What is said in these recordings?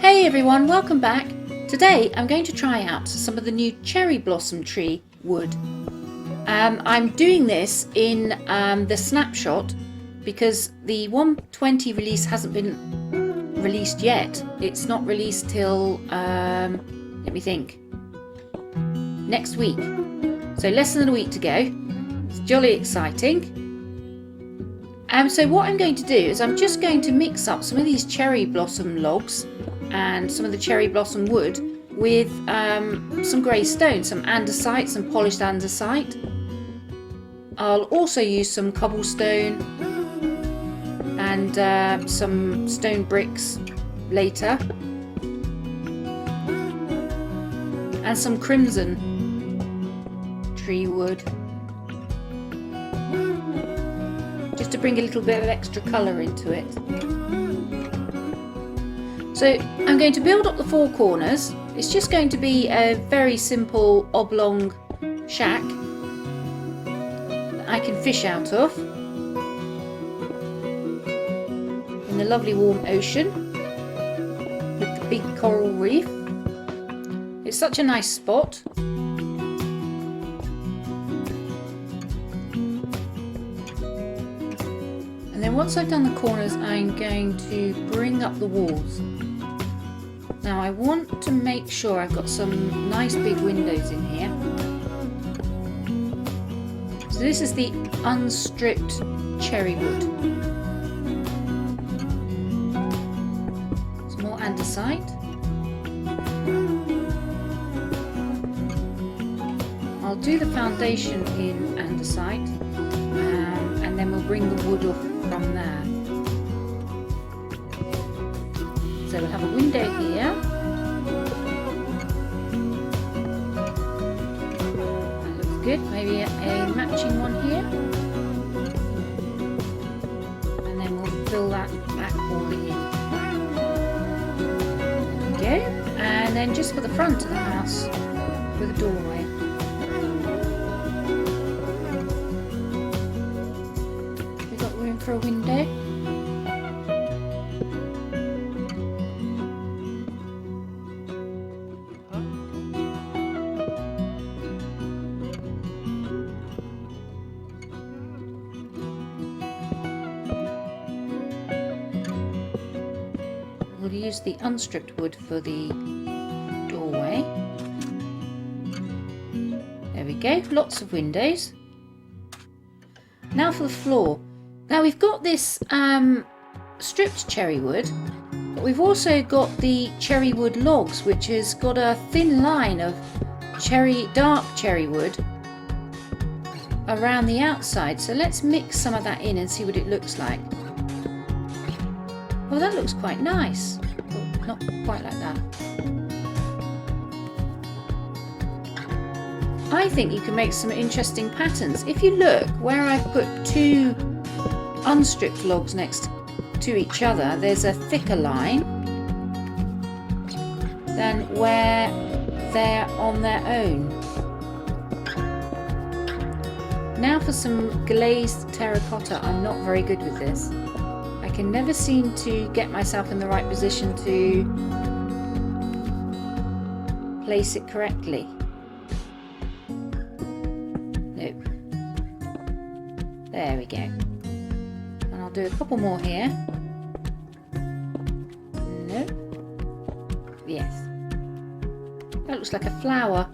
Hey everyone, welcome back. Today I'm going to try out some of the new cherry blossom tree wood. I'm doing this in the snapshot because the 120 release hasn't been released yet. It's not released till, let me think, next week. So less than a week to go. It's jolly exciting. So what I'm going to do is I'm just going to mix up some of these cherry blossom logs and some of the cherry blossom wood with some grey stone, some andesite, some polished andesite. I'll also use some cobblestone and some stone bricks later, and some crimson tree wood, just to bring a little bit of extra colour into it. So I'm going to build up the four corners. It's just going to be a very simple oblong shack that I can fish out of in the lovely warm ocean with the big coral reef. It's such a nice spot. And then once I've done the corners, I'm going to bring up the walls. Now I want to make sure I've got some nice big windows in here. So this is the unstripped cherry wood. Some more andesite. I'll do the foundation in andesite and then we'll bring the wood off from there. So we'll have a window here. That looks good. Maybe a matching one here. And then we'll fill that back wall in. There we go. And then just for the front of the house with a doorway. We've got room for a window. We'll use the unstripped wood for the doorway. There we go, lots of windows. Now for the floor. Now we've got this stripped cherry wood, but we've also got the cherry wood logs, which has got a thin line of dark cherry wood around the outside. So let's mix some of that in and see what it looks like. Well, that looks quite nice. Oh, not quite like that. I think you can make some interesting patterns. If you look where I've put two unstripped logs next to each other, there's a thicker line than where they're on their own. Now for some glazed terracotta. I'm not very good with this. I can never seem to get myself in the right position to place it correctly. Nope. There we go. And I'll do a couple more here. Nope. Yes. That looks like a flower.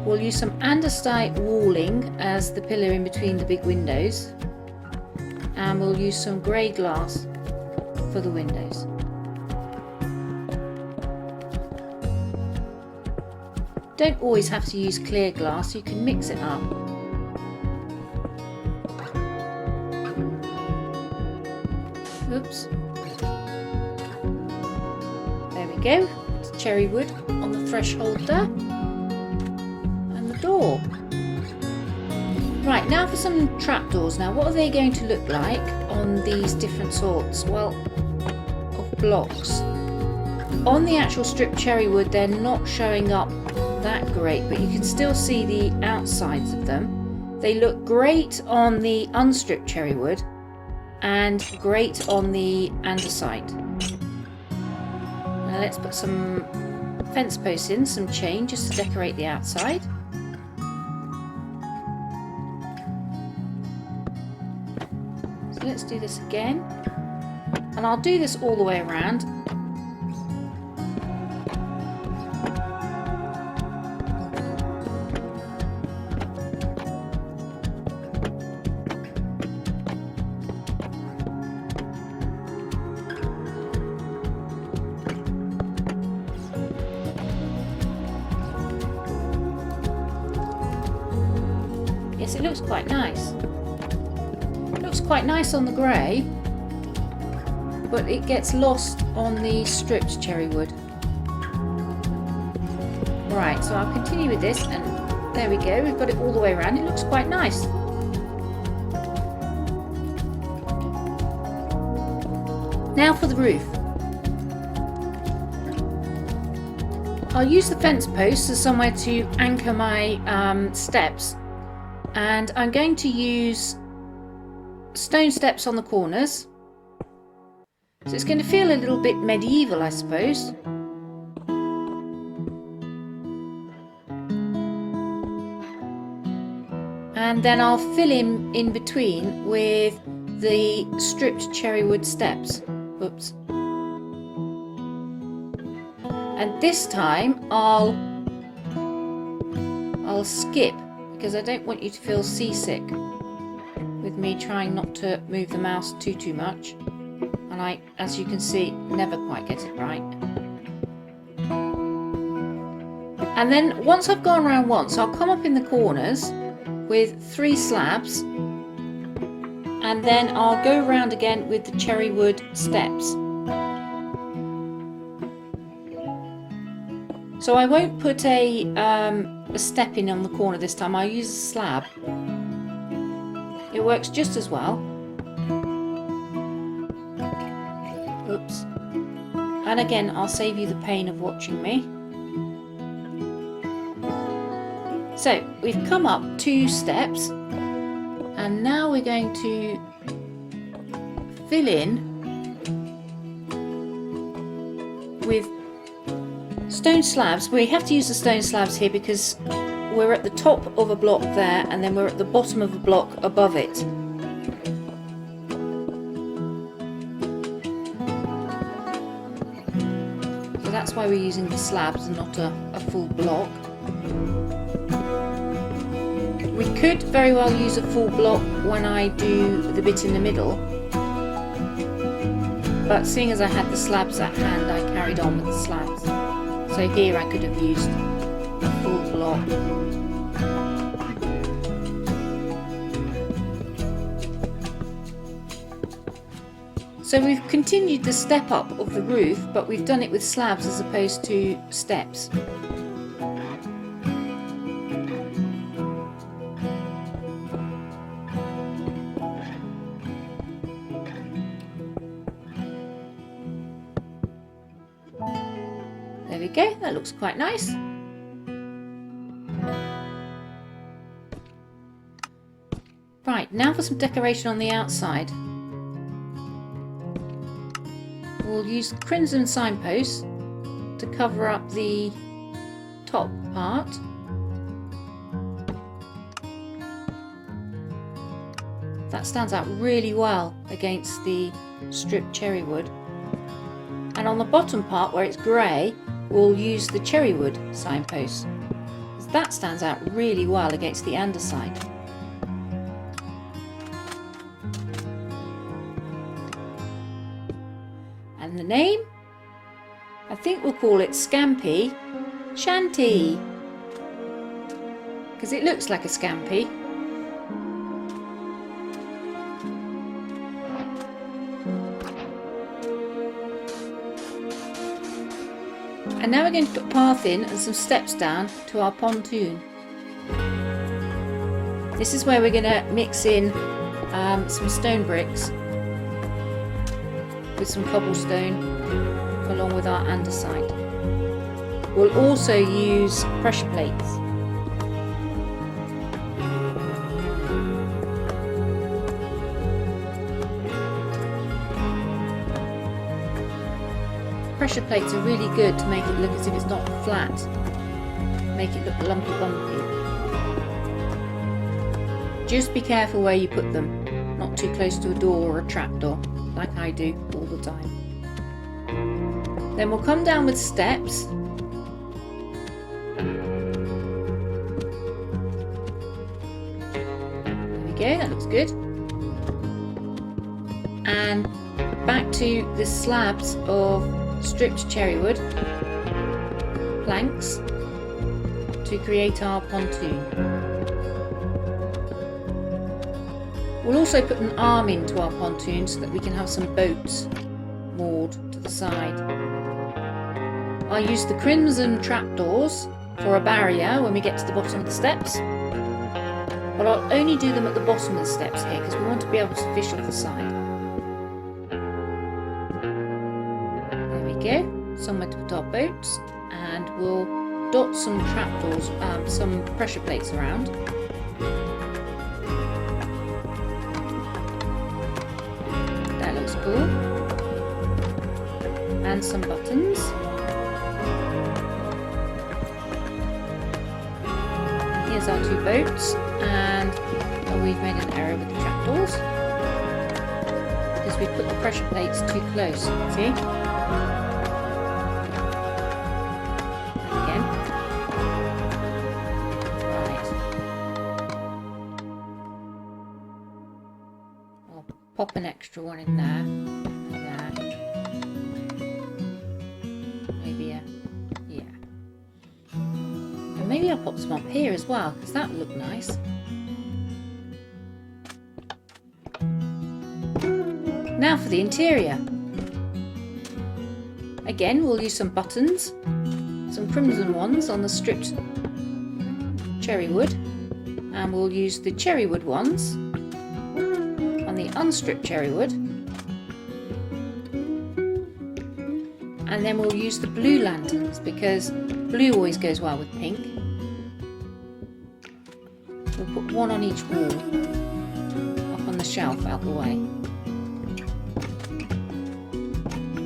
We'll use some andesite walling as the pillar in between the big windows, and we'll use some grey glass for the windows. Don't always have to use clear glass, you can mix it up. Oops. There we go, it's cherry wood on the threshold there. Door. Right, now for some trapdoors. Now what are they going to look like on these different sorts, well, of blocks? On the actual stripped cherry wood, they're not showing up that great, but you can still see the outsides of them. They look great on the unstripped cherry wood and great on the andesite. Now let's put some fence posts in, some chain just to decorate the outside. So let's do this again, and I'll do this all the way around. Yes, it looks quite nice. It looks quite nice on the grey, but it gets lost on the stripped cherry wood. Right, so I'll continue with this, and there we go, we've got it all the way around. It looks quite nice. Now for the roof. I'll use the fence posts as somewhere to anchor my steps, and I'm going to use stone steps on the corners. So it's going to feel a little bit medieval, I suppose. And then I'll fill in between with the stripped cherry wood steps. Oops. And this time I'll skip, because I don't want you to feel seasick with me trying not to move the mouse too much. And I, as you can see, never quite get it right. And then once I've gone around once, I'll come up in the corners with 3 slabs, and then I'll go around again with the cherry wood steps. So I won't put a step in on the corner this time. I'll use a slab. It works just as well. Oops. And again, I'll save you the pain of watching me. So we've come up 2 steps, and now we're going to fill in with stone slabs. We have to use the stone slabs here because we're at the top of a block there, and then we're at the bottom of a block above it. So that's why we're using the slabs and not a full block. We could very well use a full block when I do the bit in the middle, but seeing as I had the slabs at hand, I carried on with the slabs. So here I could have used a full block. So we've continued the step up of the roof, but we've done it with slabs as opposed to steps. There we go, that looks quite nice. Right, now for some decoration on the outside. We'll use crimson signposts to cover up the top part. That stands out really well against the stripped cherry wood. And on the bottom part where it's grey, we'll use the cherry wood signpost. That stands out really well against the andesite. And the name? I think we'll call it Scampi Shanty, because it looks like a scampi. And now we're going to put a path in and some steps down to our pontoon. This is where we're going to mix in some stone bricks with some cobblestone along with our andesite. We'll also use pressure plates. Pressure plates are really good to make it look as if it's not flat. Make it look lumpy bumpy. Just be careful where you put them. Not too close to a door or a trapdoor, like I do all the time. Then we'll come down with steps. There we go, that looks good. And back to the slabs of stripped cherry wood planks to create our pontoon. We'll also put an arm into our pontoon so that we can have some boats moored to the side. I use the crimson trapdoors for a barrier when we get to the bottom of the steps, but I'll only do them at the bottom of the steps here because we want to be able to fish off the side. There we go, somewhere to put our boats, and we'll dot some trapdoors, some pressure plates around. That looks cool. And some buttons. Here's our two boats, and we've made an error with the trapdoors because we put the pressure plates too close. See? Again. Right. I'll pop an extra one in there. Maybe I'll pop some up here as well, because that would look nice. Now for the interior. Again, we'll use some buttons, some crimson ones on the stripped cherry wood, and we'll use the cherry wood ones on the unstripped cherry wood, and then we'll use the blue lanterns because blue always goes well with pink. We'll put one on each wall, up on the shelf out the way.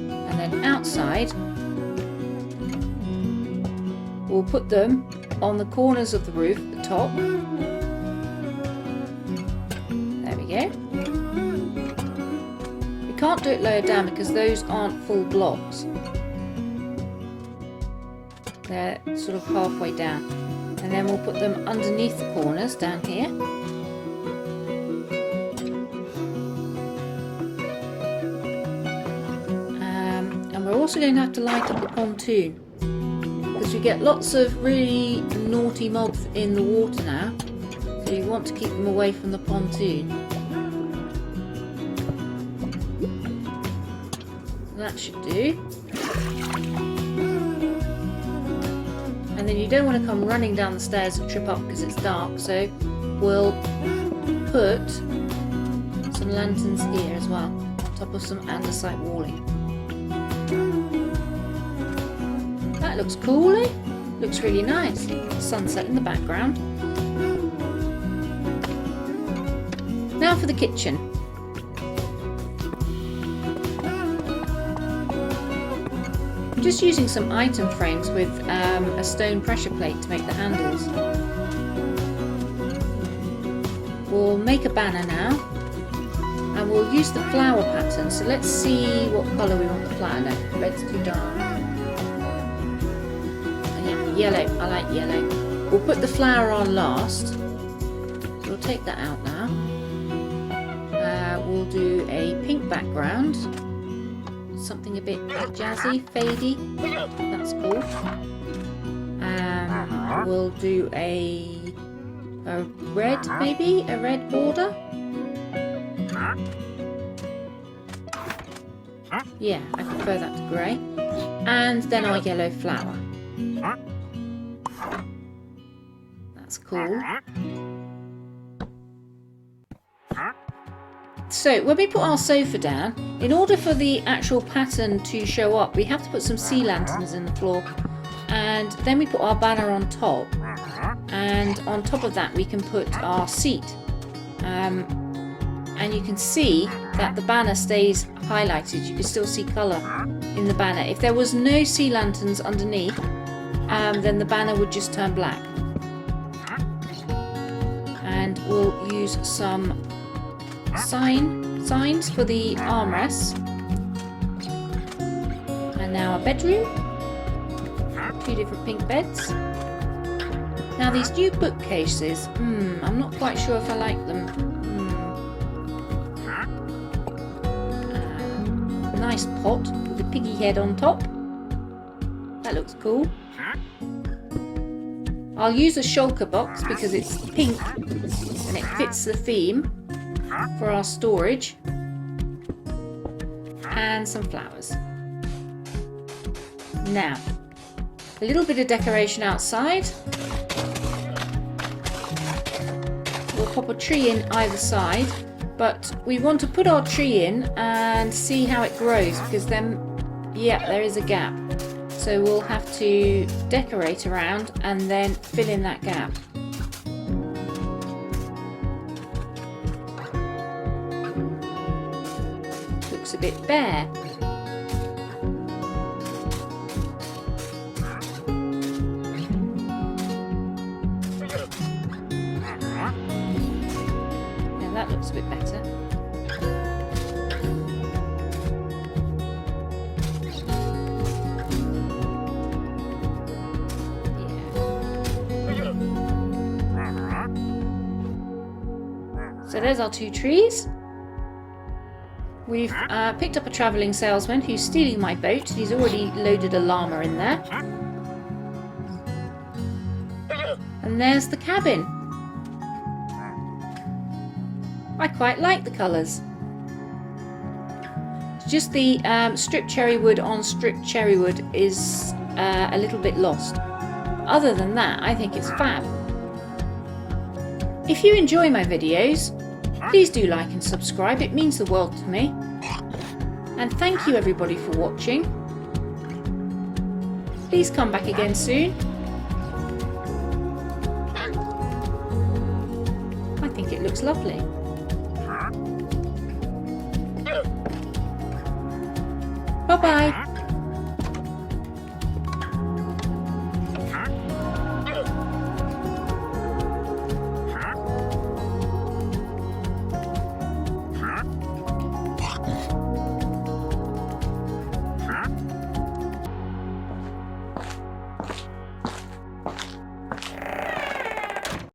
And then outside, we'll put them on the corners of the roof at the top. There we go. We can't do it lower down because those aren't full blocks. They're sort of halfway down. And then we'll put them underneath the corners down here. And we're also going to have to light up the pontoon because we get lots of really naughty mobs in the water now. So you want to keep them away from the pontoon. That should do. And then you don't want to come running down the stairs and trip up because it's dark, so we'll put some lanterns here as well, on top of some andesite walling. That looks cool, eh? Looks really nice. Sunset in the background. Now for the kitchen. I'm just using some item frames with a stone pressure plate to make the handles. We'll make a banner now, and we'll use the flower pattern. So let's see what colour we want the flower. No, red's too dark. Yeah, yellow. I like yellow. We'll put the flower on last. So we'll take that out now. We'll do a pink background. Something a bit jazzy, fadey. That's cool. We'll do a red, maybe a red border. Yeah, I prefer that to grey. And then our yellow flower. That's cool. So when we put our sofa down, in order for the actual pattern to show up, we have to put some sea lanterns in the floor and then we put our banner on top, and on top of that we can put our seat. And you can see that the banner stays highlighted. You can still see colour in the banner. If there was no sea lanterns underneath, then the banner would just turn black. And we'll use some signs for the armrests. And now our bedroom. 2 different pink beds. Now these new bookcases, I'm not quite sure if I like them. Nice pot with a piggy head on top. That looks cool. I'll use a shulker box because it's pink and it fits the theme for our storage. And some flowers. Now, a little bit of decoration outside. We'll pop a tree in either side, but we want to put our tree in and see how it grows, because then, yeah, there is a gap. So we'll have to decorate around and then fill in that gap. Looks a bit bare. That looks a bit better. Yeah. So there's our 2 trees. We've picked up a travelling salesman who's stealing my boat. He's already loaded a llama in there. And there's the cabin. I quite like the colours. Just the stripped cherry wood on stripped cherry wood is a little bit lost. Other than that, I think it's fab. If you enjoy my videos, please do like and subscribe. It means the world to me. And thank you everybody for watching. Please come back again soon. I think it looks lovely. Bye-bye.